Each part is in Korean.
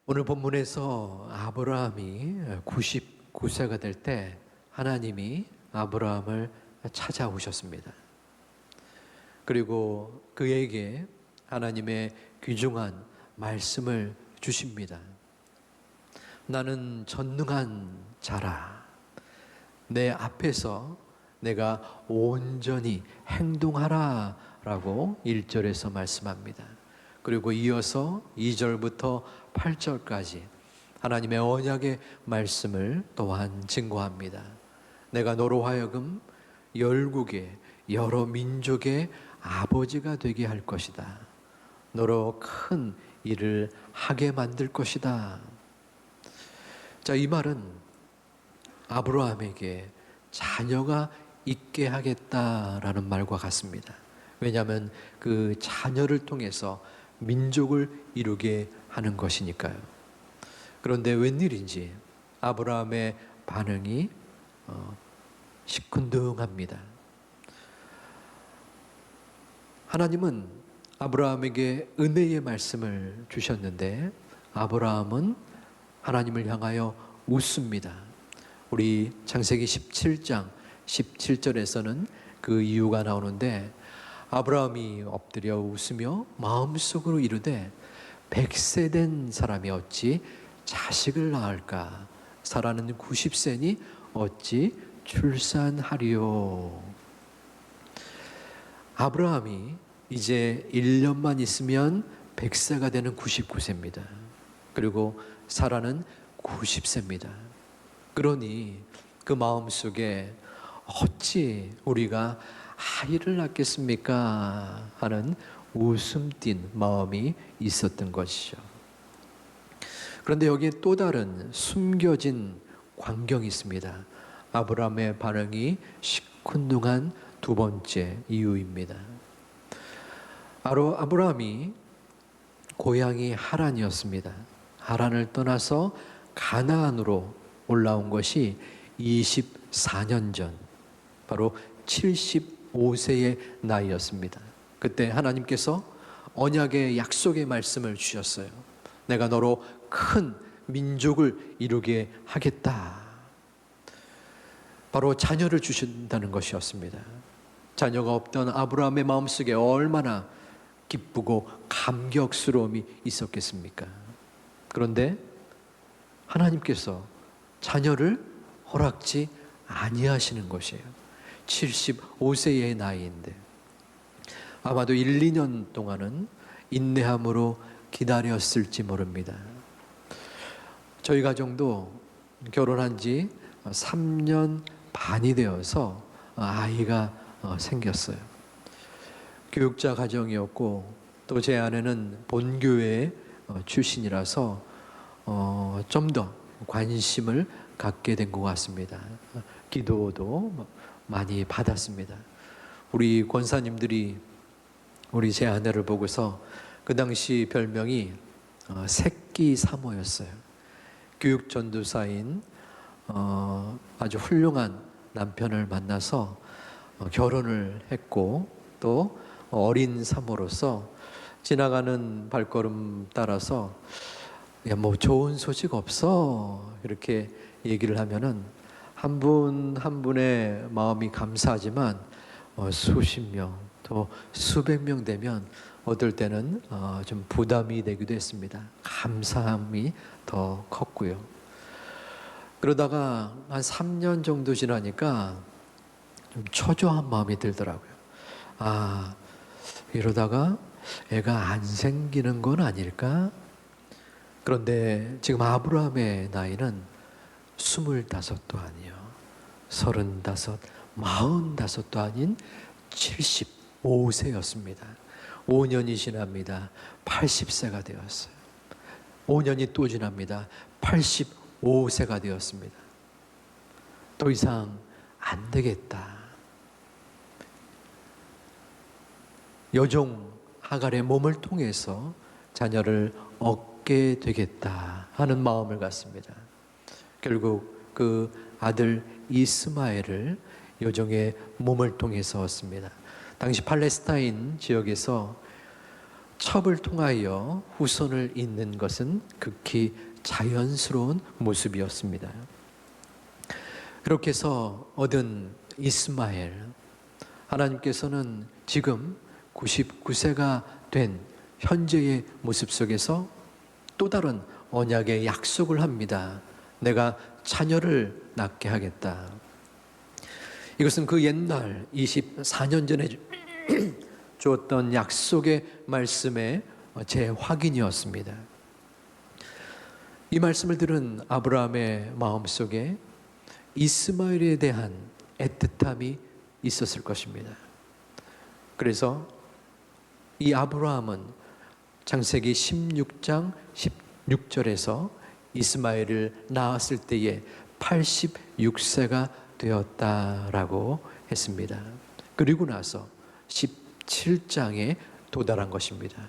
오늘 본문에서 아브라함이 99세가 될 때 하나님이 아브라함을 찾아오셨습니다. 그리고 그에게 하나님의 귀중한 말씀을 주십니다. 나는 전능한 자라. 내 앞에서 내가 온전히 행동하라 라고 1절에서 말씀합니다. 그리고 이어서 2절부터 8절까지 하나님의 언약의 말씀을 또한 증거합니다. 내가 너로 하여금 열국의 여러 민족의 아버지가 되게 할 것이다. 너로 큰 일을 하게 만들 것이다. 자, 이 말은 아브라함에게 자녀가 있게 하겠다라는 말과 같습니다. 왜냐하면 그 자녀를 통해서 민족을 이루게 하는 것이니까요. 그런데 웬일인지 아브라함의 반응이 시큰둥합니다. 하나님은 아브라함에게 은혜의 말씀을 주셨는데 아브라함은 하나님을 향하여 웃습니다. 우리 창세기 17장 17절에서는 그 이유가 나오는데 아브라함이 엎드려 웃으며 마음속으로 이르되 100세 된 사람이 어찌 자식을 낳을까? 사라는 90세니 어찌 출산하리요? 아브라함이 이제 1년만 있으면 100세가 되는 99세입니다. 그리고 사라는 90세입니다. 그러니 그 마음속에 어찌 우리가 아이를 낳겠습니까? 하는 웃음 띤 마음이 있었던 것이죠. 그런데 여기에 또 다른 숨겨진 광경이 있습니다. 아브라함의 반응이 시큰둥한 두 번째 이유입니다. 바로 아브라함이 고향이 하란이었습니다. 하란을 떠나서 가나안으로 올라온 것이 24년 전, 바로 75세의 나이였습니다. 그때 하나님께서 언약의 약속의 말씀을 주셨어요. 내가 너로 큰 민족을 이루게 하겠다. 바로 자녀를 주신다는 것이었습니다. 자녀가 없던 아브라함의 마음속에 얼마나 기쁘고 감격스러움이 있었겠습니까? 그런데 하나님께서 자녀를 허락지 아니하시는 것이에요. 75세의 나이인데 아마도 1, 2년 동안은 인내함으로 기다렸을지 모릅니다. 저희 가정도 결혼한 지 3년 반이 되어서 아이가 생겼어요. 교육자 가정이었고 또 제 아내는 본교회 출신이라서 좀 더 관심을 갖게 된 것 같습니다. 기도도 많이 받았습니다. 우리 권사님들이 우리 제 아내를 보고서 그 당시 별명이 새끼 사모였어요. 교육 전도사인 아주 훌륭한 남편을 만나서 결혼을 했고 또 어린 사모로서 지나가는 발걸음 따라서 야, 뭐 좋은 소식 없어 이렇게 얘기를 하면은 한 분 한 분의 마음이 감사하지만 수십 명 또 수백 명 되면 어떨 때는 좀 부담이 되기도 했습니다. 감사함이 더 컸고요. 그러다가 한 3년 정도 지나니까 좀 초조한 마음이 들더라고요. 아, 이러다가 애가 안 생기는 건 아닐까? 그런데 지금 아브라함의 나이는 25도 아니요, 35, 45도 아닌 75세였습니다. 5년이 지납니다. 80세가 되었어요. 5년이 또 지납니다. 85세가 되었습니다. 더 이상 안 되겠다. 여종 하갈의 몸을 통해서 자녀를 얻게 되겠다 하는 마음을 갖습니다. 결국 그 아들 이스마엘을 여종의 몸을 통해서 얻습니다. 당시 팔레스타인 지역에서 첩을 통하여 후손을 잇는 것은 극히 자연스러운 모습이었습니다. 그렇게 해서 얻은 이스마엘, 하나님께서는 지금 99세가 된 현재의 모습 속에서 또 다른 언약의 약속을 합니다. 내가 자녀를 낳게 하겠다. 이것은 그 옛날 24년 전에 주었던 약속의 말씀의 재확인이었습니다. 이 말씀을 들은 아브라함의 마음속에 이스마엘에 대한 애틋함이 있었을 것입니다. 그래서 이 아브라함은 창세기 16장 16절에서 이스마엘을 낳았을 때에 86세가 되었다라고 했습니다. 그리고 나서 17장에 도달한 것입니다.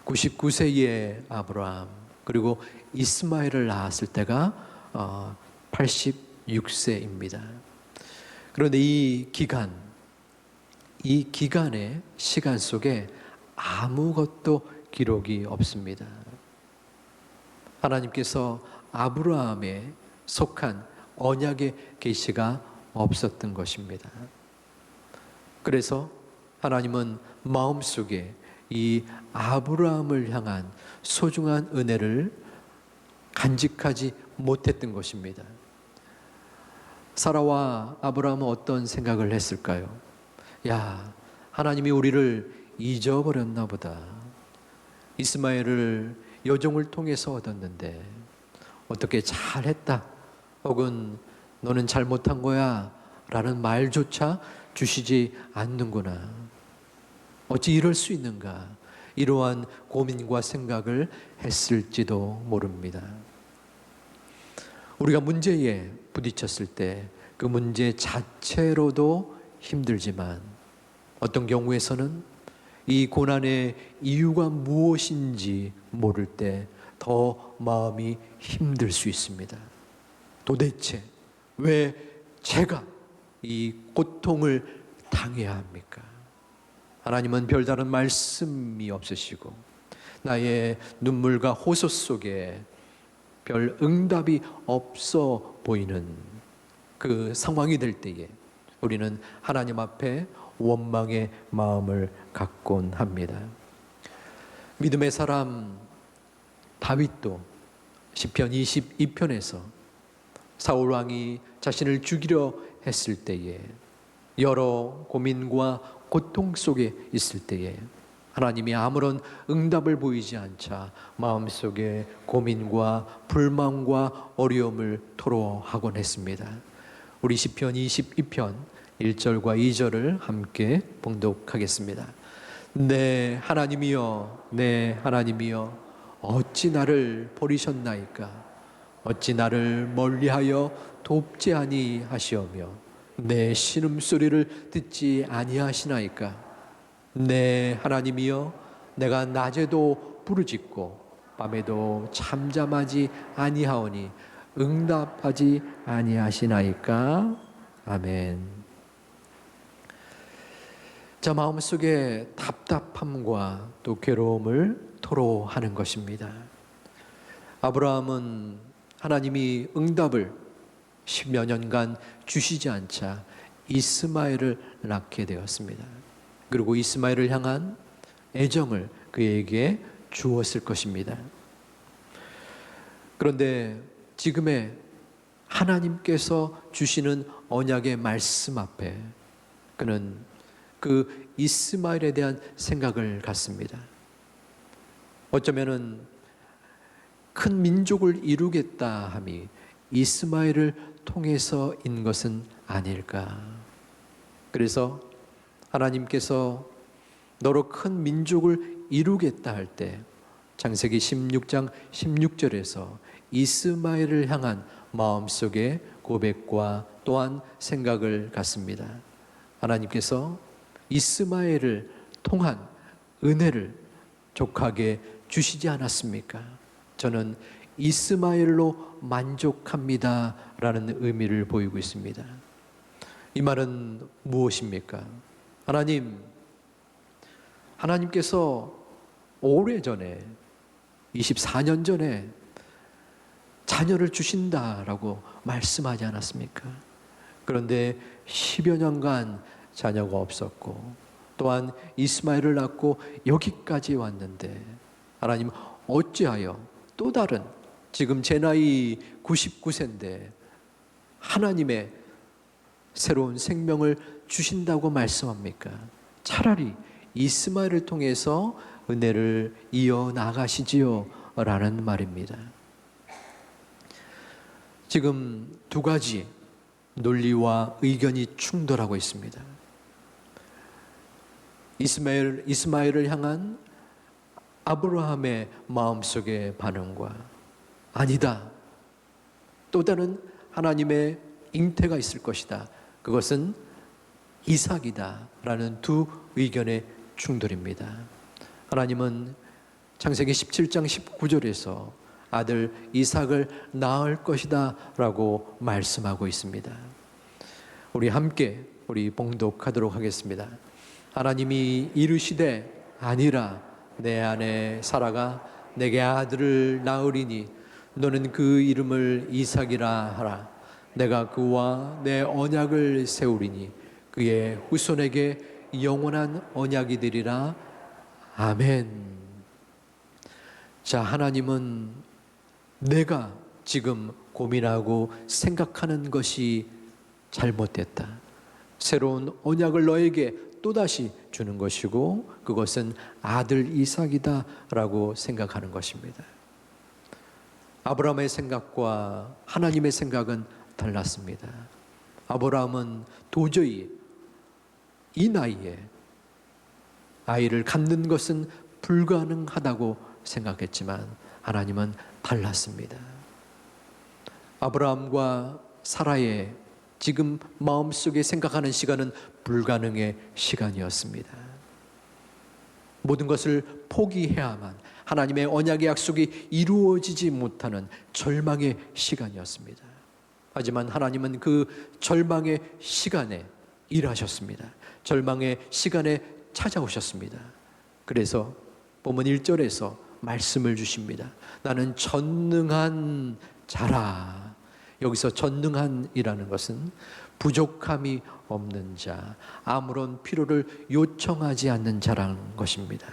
99세의 아브라함 그리고 이스마엘을 낳았을 때가 86세입니다. 그런데 이 기간의 시간 속에 아무것도 기록이 없습니다. 하나님께서 아브라함에 속한 언약의 계시가 없었던 것입니다. 그래서 하나님은 마음속에 이 아브라함을 향한 소중한 은혜를 간직하지 못했던 것입니다. 사라와 아브라함은 어떤 생각을 했을까요? 야, 하나님이 우리를 잊어버렸나 보다. 이스마엘을 여종을 통해서 얻었는데 어떻게 잘했다 혹은 너는 잘못한 거야 라는 말조차 주시지 않는구나. 어찌 이럴 수 있는가. 이러한 고민과 생각을 했을지도 모릅니다. 우리가 문제에 부딪혔을 때 그 문제 자체로도 힘들지만 어떤 경우에서는 이 고난의 이유가 무엇인지 모를 때 더 마음이 힘들 수 있습니다. 도대체 왜 제가 이 고통을 당해야 합니까? 하나님은 별다른 말씀이 없으시고 나의 눈물과 호소 속에 별 응답이 없어 보이는 그 상황이 될 때에 우리는 하나님 앞에 원망의 마음을 갖곤 합니다. 믿음의 사람 다윗도 시편 22편에서 사울 왕이 자신을 죽이려 했을 때에 여러 고민과 고통 속에 있을 때에 하나님이 아무런 응답을 보이지 않자 마음속에 고민과 불만과 어려움을 토로하곤 했습니다. 우리 시편 22편 1절과 2절을 함께 봉독하겠습니다. 네 하나님이여 네 하나님이여 어찌 나를 버리셨나이까 어찌 나를 멀리하여 돕지 아니하시오며 내 신음소리를 듣지 아니하시나이까 네 하나님이여 내가 낮에도 부르짖고 밤에도 잠잠하지 아니하오니 응답하지 아니하시나이까 아멘. 자, 마음속에 답답함과 또 괴로움을 토로하는 것입니다. 아브라함은 하나님이 응답을 10여 년간 주시지 않자 이스마엘을 낳게 되었습니다. 그리고 이스마엘을 향한 애정을 그에게 주었을 것입니다. 그런데 지금의 하나님께서 주시는 언약의 말씀 앞에 그는 그 이스마엘에 대한 생각을 갖습니다. 어쩌면은 큰 민족을 이루겠다 함이 이스마엘을 통해서인 것은 아닐까. 그래서 하나님께서 너로 큰 민족을 이루겠다 할 때 창세기 16장 16절에서 이스마엘을 향한 마음속의 고백과 또한 생각을 갖습니다. 하나님께서 이스마엘을 통한 은혜를 족하게 주시지 않았습니까? 저는 이스마엘로 만족합니다 라는 의미를 보이고 있습니다. 이 말은 무엇입니까? 하나님께서 오래전에 24년 전에 자녀를 주신다라고 말씀하지 않았습니까? 그런데 10여 년간 자녀가 없었고 또한 이스마엘을 낳고 여기까지 왔는데 하나님 어찌하여 또 다른 지금 제 나이 99세인데 하나님의 새로운 생명을 주신다고 말씀합니까? 차라리 이스마엘을 통해서 은혜를 이어나가시지요 라는 말입니다. 지금 두 가지 논리와 의견이 충돌하고 있습니다. 이스마엘을 향한 아브라함의 마음속의 반응과 아니다, 또 다른 하나님의 잉태가 있을 것이다, 그것은 이삭이다 라는 두 의견의 충돌입니다. 하나님은 창세기 17장 19절에서 아들 이삭을 낳을 것이다 라고 말씀하고 있습니다. 우리 함께 봉독하도록 하겠습니다. 하나님이 이르시되 아니라 내 아내 사라가 내게 아들을 낳으리니 너는 그 이름을 이삭이라 하라. 내가 그와 내 언약을 세우리니 그의 후손에게 영원한 언약이 되리라. 아멘. 자, 하나님은 내가 지금 고민하고 생각하는 것이 잘못됐다, 새로운 언약을 너에게 또다시 주는 것이고 그것은 아들 이삭이다 라고 생각하는 것입니다. 아브라함의 생각과 하나님의 생각은 달랐습니다. 아브라함은 도저히 이 나이에 아이를 갖는 것은 불가능하다고 생각했지만 하나님은 달랐습니다. 아브라함과 사라의 지금 마음속에 생각하는 시간은 불가능의 시간이었습니다. 모든 것을 포기해야만 하나님의 언약의 약속이 이루어지지 못하는 절망의 시간이었습니다. 하지만 하나님은 그 절망의 시간에 일하셨습니다. 절망의 시간에 찾아오셨습니다. 그래서 본문 1절에서 말씀을 주십니다. 나는 전능한 자라. 여기서 전능한이라는 것은 부족함이 없는 자, 아무런 필요를 요청하지 않는 자라는 것입니다.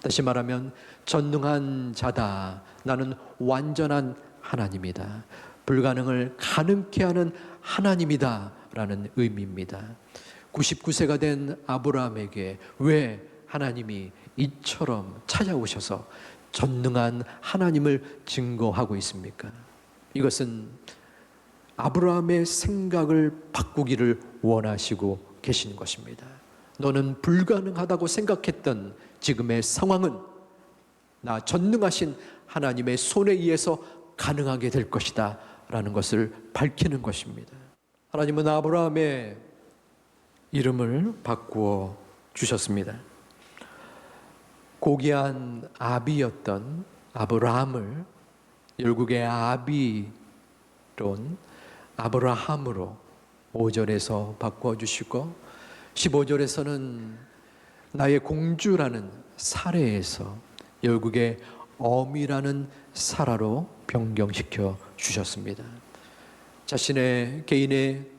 다시 말하면 전능한 자다. 나는 완전한 하나님이다. 불가능을 가능케 하는 하나님이다 라는 의미입니다. 99세가 된 아브라함에게 왜 하나님이 이처럼 찾아오셔서 전능한 하나님을 증거하고 있습니까? 이것은 아브라함의 생각을 바꾸기를 원하시고 계시는 것입니다. 너는 불가능하다고 생각했던 지금의 상황은 나 전능하신 하나님의 손에 의해서 가능하게 될 것이다 라는 것을 밝히는 것입니다. 하나님은 아브라함의 이름을 바꾸어 주셨습니다. 고귀한 아비였던 아브라함을 열국의 아비론 아브라함으로 5절에서 바꿔주시고 15절에서는 나의 공주라는 사례에서 열국의 어미라는 사라로 변경시켜 주셨습니다. 자신의 개인의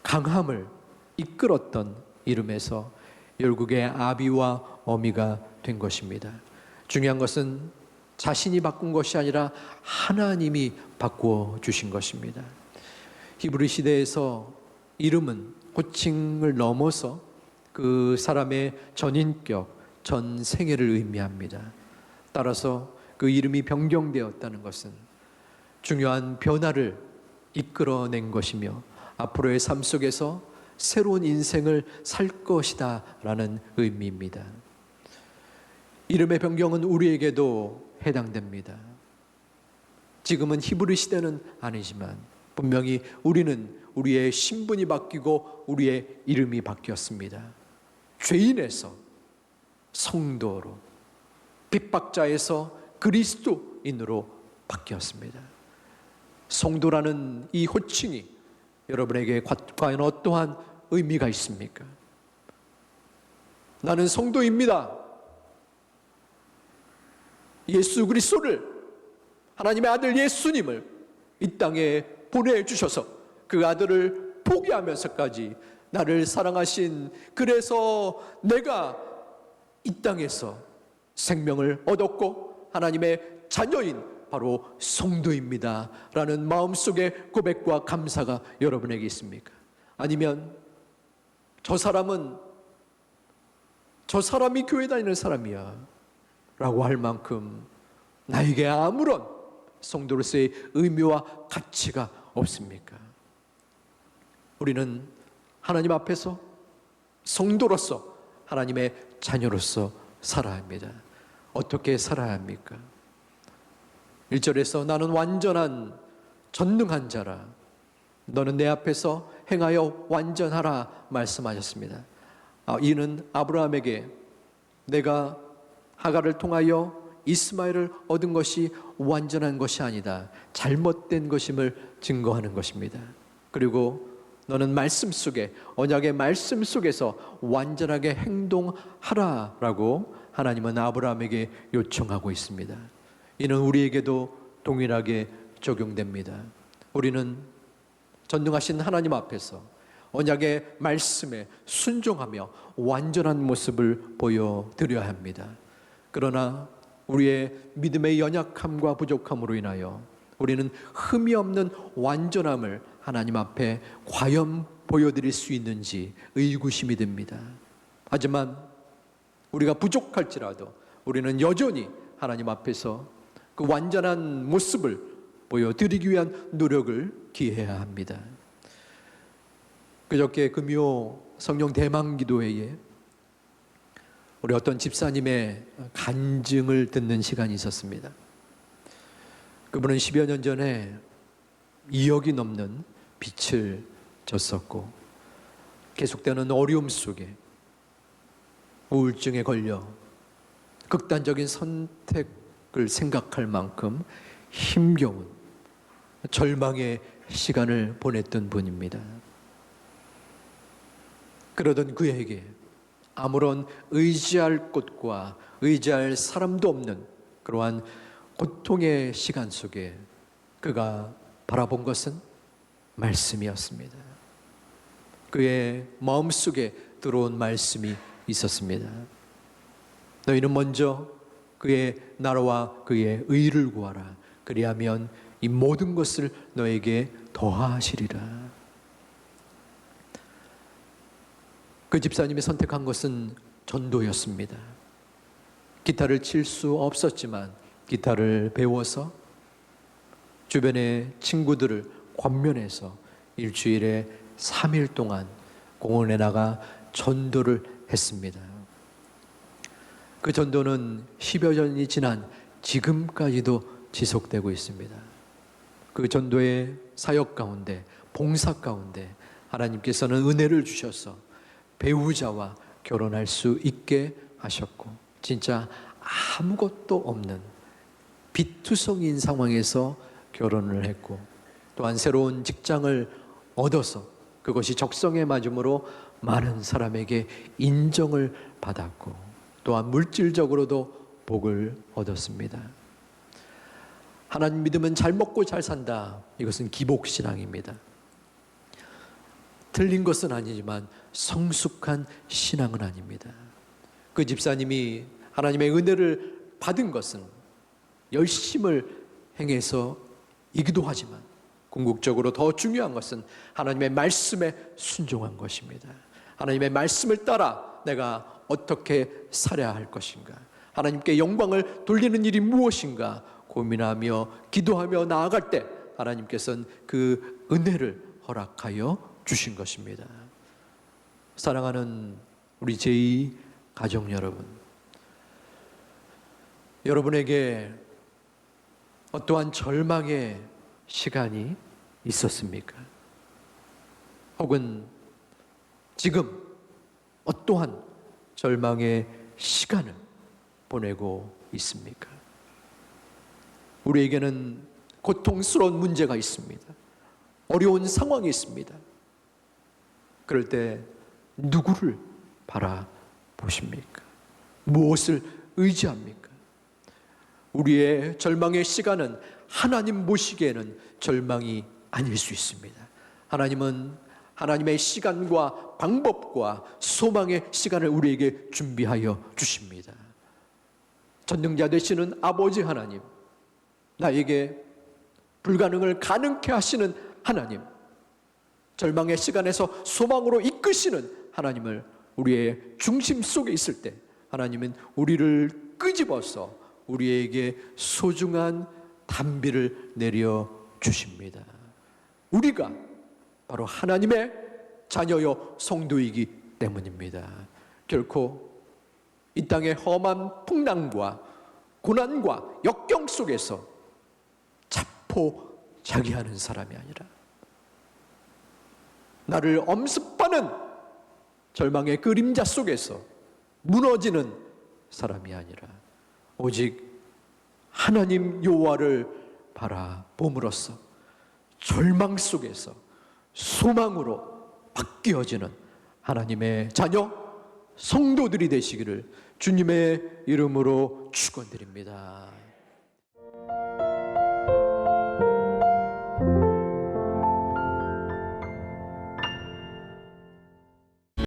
강함을 이끌었던 이름에서 열국의 아비와 어미가 된 것입니다. 중요한 것은 자신이 바꾼 것이 아니라 하나님이 바꾸어 주신 것입니다. 히브리 시대에서 이름은 호칭을 넘어서 그 사람의 전인격, 전 생애를 의미합니다. 따라서 그 이름이 변경되었다는 것은 중요한 변화를 이끌어낸 것이며 앞으로의 삶 속에서 새로운 인생을 살 것이다 라는 의미입니다. 이름의 변경은 우리에게도 해당됩니다. 지금은 히브리 시대는 아니지만 분명히 우리는 우리의 신분이 바뀌고 우리의 이름이 바뀌었습니다. 죄인에서 성도로, 핍박자에서 그리스도인으로 바뀌었습니다. 성도라는 이 호칭이 여러분에게 과연 어떠한 의미가 있습니까? 나는 성도입니다. 예수 그리스도를, 하나님의 아들 예수님을 이 땅에 보내주셔서 그 아들을 포기하면서까지 나를 사랑하신, 그래서 내가 이 땅에서 생명을 얻었고 하나님의 자녀인 바로 성도입니다 라는 마음속의 고백과 감사가 여러분에게 있습니까? 아니면 저 사람이 교회 다니는 사람이야 라고 할 만큼 나에게 아무런 성도로서의 의미와 가치가 없습니까? 우리는 하나님 앞에서 성도로서, 하나님의 자녀로서 살아야 합니다. 어떻게 살아야 합니까? 1절에서 나는 완전한 전능한 자라, 너는 내 앞에서 행하여 완전하라 말씀하셨습니다. 이는 아브라함에게 내가 하갈을 통하여 이스마엘을 얻은 것이 완전한 것이 아니다, 잘못된 것임을 증거하는 것입니다. 그리고 너는 말씀 속에, 언약의 말씀 속에서 완전하게 행동하라라고 하나님은 아브라함에게 요청하고 있습니다. 이는 우리에게도 동일하게 적용됩니다. 우리는 전능하신 하나님 앞에서 언약의 말씀에 순종하며 완전한 모습을 보여드려야 합니다. 그러나 우리의 믿음의 연약함과 부족함으로 인하여 우리는 흠이 없는 완전함을 하나님 앞에 과연 보여드릴 수 있는지 의구심이 듭니다. 하지만 우리가 부족할지라도 우리는 여전히 하나님 앞에서 그 완전한 모습을 보여드리기 위한 노력을 기해야 합니다. 그저께 금요 성령 대망 기도회에 우리 어떤 집사님의 간증을 듣는 시간이 있었습니다. 그분은 10여 년 전에 2억이 넘는 빚을 졌었고 계속되는 어려움 속에 우울증에 걸려 극단적인 선택을 생각할 만큼 힘겨운 절망의 시간을 보냈던 분입니다. 그러던 그에게 아무런 의지할 곳과 의지할 사람도 없는 그러한 고통의 시간 속에 그가 바라본 것은 말씀이었습니다. 그의 마음속에 들어온 말씀이 있었습니다. 너희는 먼저 그의 나라와 그의 의를 구하라. 그리하면 이 모든 것을 너에게 더하시리라. 그 집사님이 선택한 것은 전도였습니다. 기타를 칠 수 없었지만 기타를 배워서 주변의 친구들을 권면해서 일주일에 3일 동안 공원에 나가 전도를 했습니다. 그 전도는 10여 년이 지난 지금까지도 지속되고 있습니다. 그 전도의 사역 가운데, 봉사 가운데 하나님께서는 은혜를 주셔서 배우자와 결혼할 수 있게 하셨고, 진짜 아무것도 없는 비투성이인 상황에서 결혼을 했고, 또한 새로운 직장을 얻어서 그것이 적성에 맞음으로 많은 사람에게 인정을 받았고, 또한 물질적으로도 복을 얻었습니다. 하나님 믿으면 잘 먹고 잘 산다. 이것은 기복신앙입니다. 틀린 것은 아니지만 성숙한 신앙은 아닙니다. 그 집사님이 하나님의 은혜를 받은 것은 열심을 행해서이기도 하지만 궁극적으로 더 중요한 것은 하나님의 말씀에 순종한 것입니다. 하나님의 말씀을 따라 내가 어떻게 살아야 할 것인가, 하나님께 영광을 돌리는 일이 무엇인가 고민하며 기도하며 나아갈 때 하나님께서는 그 은혜를 허락하여 주신 것입니다. 사랑하는 우리 제2 가족 여러분, 여러분에게 어떠한 절망의 시간이 있었습니까? 혹은 지금 어떠한 절망의 시간을 보내고 있습니까? 우리에게는 고통스러운 문제가 있습니다. 어려운 상황이 있습니다. 그럴 때 누구를 바라보십니까? 무엇을 의지합니까? 우리의 절망의 시간은 하나님 보시기에는 절망이 아닐 수 있습니다. 하나님은 하나님의 시간과 방법과 소망의 시간을 우리에게 준비하여 주십니다. 전능자 되시는 아버지 하나님, 나에게 불가능을 가능케 하시는 하나님, 절망의 시간에서 소망으로 이끄시는 하나님을 우리의 중심 속에 있을 때 하나님은 우리를 끄집어서 우리에게 소중한 단비를 내려 주십니다. 우리가 바로 하나님의 자녀요 성도이기 때문입니다. 결코 이 땅의 험한 풍랑과 고난과 역경 속에서 자포자기하는 사람이 아니라 나를 엄습하는 절망의 그림자 속에서 무너지는 사람이 아니라 오직 하나님 여호와를 바라봄으로써 절망 속에서 소망으로 바뀌어지는 하나님의 자녀 성도들이 되시기를 주님의 이름으로 축원드립니다.